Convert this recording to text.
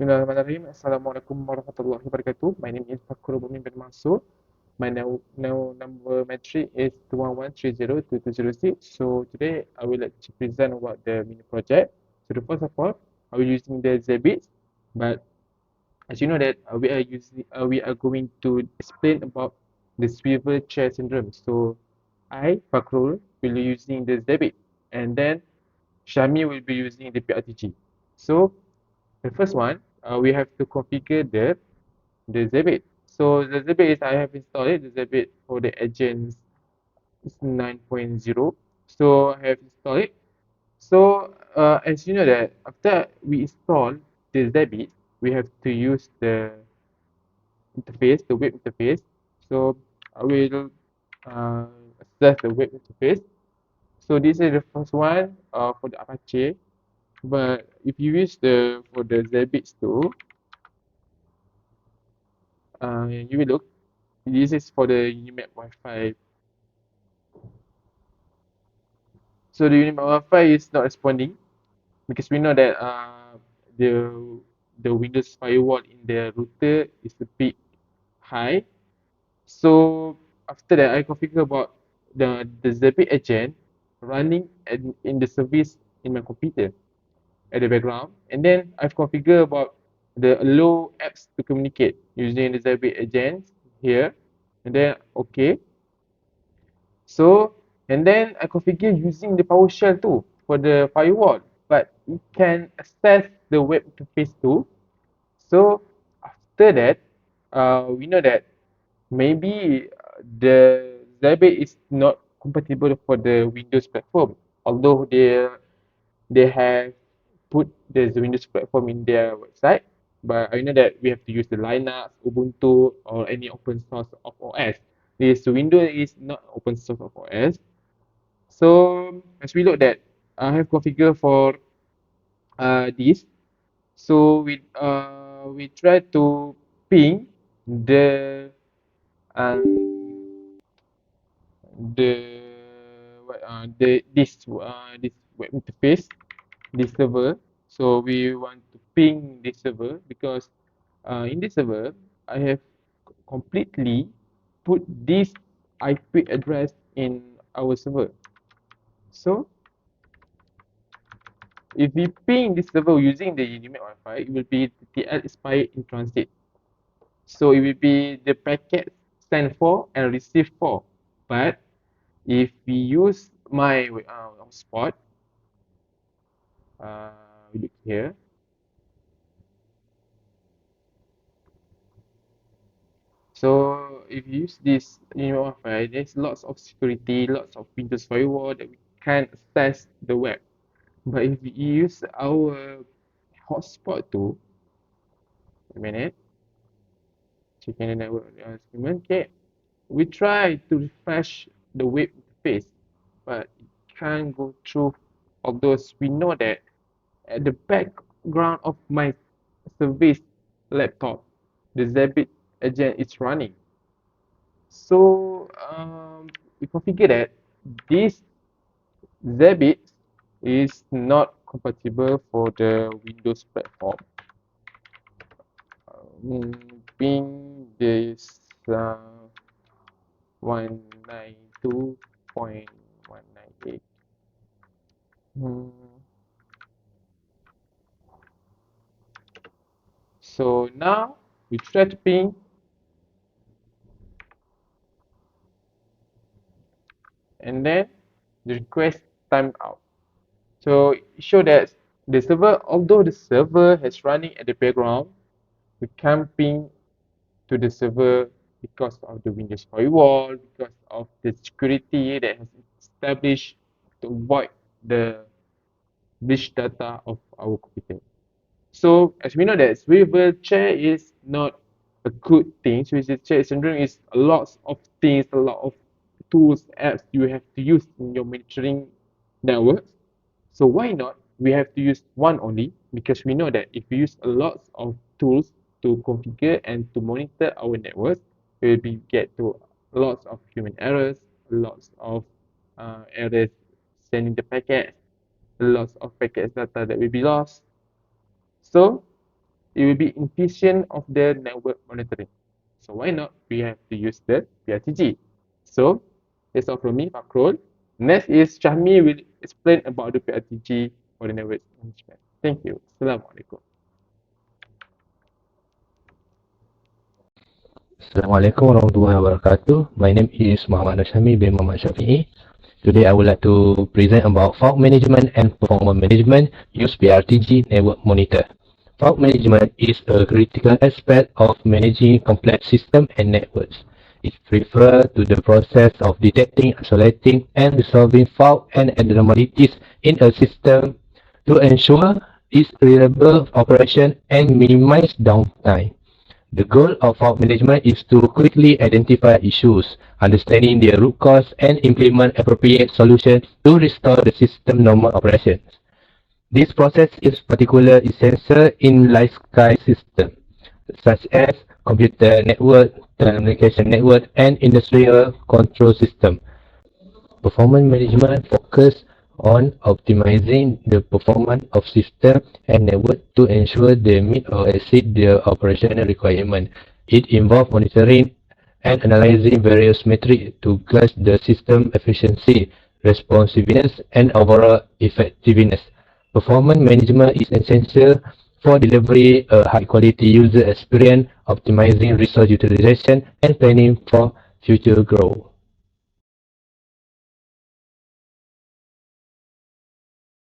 Bismillahirrahmanirrahim. Assalamualaikum warahmatullahi wabarakatuh. My name is Fakrul Bumin bin Mansur. My number metric is 211302206. So today I will like to present about the mini project. So the first of all, I will using the Zabbix, but as you know that we are going to explain about the swivel chair syndrome. So I Fakrul will be using the Zabbix, and then Shami will be using the PRTG. So the first one, we have to configure the Zabbix. So the Zabbix is I have installed it. The Zabbix for the agents is 9.0. So I have installed it. So as you know that after we install the Zabbix, we have to use the interface, the web interface. So I will uh, access the web interface. So this is the first one for the Apache. But if you use the for the Zabbix too, you will look. This is for the Unimap Wi-Fi. So the Unimap Wi-Fi is not responding because we know that the the Windows firewall in the router is a bit high. So after that, I configure about the Zabbix agent running in the service in my computer at the background, and then I've configured about the allow apps to communicate using the Zabbix agent here, and then okay. So, and then I configure using the PowerShell too for the firewall, but it can access the web interface too. So after that, we know that maybe the Zabbix is not compatible for the Windows platform, although they have put the Windows platform in their website. But I know that we have to use the Linux, Ubuntu, or any open source of OS. This Windows is not open source of OS. So as we look that, I have configured for this. So we try to ping the um, the this web interface, this server. So we want to ping this server because in this server I have completely put this IP address in our server. So if we ping this server using the Unimap Wi-Fi, it will be TTL expired in transit. So it will be the packet sent for and received for. But if we use my hotspot, we look here. So if you use this Wi-Fi, there's lots of security, lots of Windows firewall that we can't access the web. But if we use our hotspot too, a minute, checking the network segment, okay, we try to refresh the web interface, but it can't go through. Although we know that at the background of my service laptop, the Zabbix agent is running. So we configure that this Zabbix is not compatible for the Windows platform. Ping this 192.198. So now we try to ping, and then the request timed out. So it show that the server, although the server has running at the background, we can't ping to the server because of the Windows firewall, because of the security that has established to avoid the breach data of our computer. So as we know that swivel chair is not a good thing. Swivel chair syndrome is a lot of things, a lot of tools, apps you have to use in your monitoring networks. So why not? We have to use one only because we know that if we use a lot of tools to configure and to monitor our networks, we will be get to lots of human errors, lots of errors sending the packets, lots of packets data that will be lost. So it will be efficient of the network monitoring. So why not we have to use the PRTG? So that's all from me, Fakrul. Next is Shahmi will explain about the PRTG for the network management. Thank you. Assalamualaikum. Assalamualaikum warahmatullahi wabarakatuh. My name is Muhammad Nashami bin Muhammad Shafi'i. Today I would like to present about fault management and performance management use PRTG network monitor. Fault management is a critical aspect of managing complex systems and networks. It refers to the process of detecting, isolating, and resolving faults and abnormalities in a system to ensure its reliable operation and minimize downtime. The goal of fault management is to quickly identify issues, understanding their root cause, and implement appropriate solutions to restore the system normal operations. This process is particularly essential in large-scale systems, such as computer network, telecommunication network, and industrial control system. Performance management focuses on optimizing the performance of systems and network to ensure they meet or exceed their operational requirements. It involves monitoring and analyzing various metrics to gauge the system efficiency, responsiveness, and overall effectiveness. Performance management is essential for delivering a high-quality user experience, optimizing resource utilization, and planning for future growth.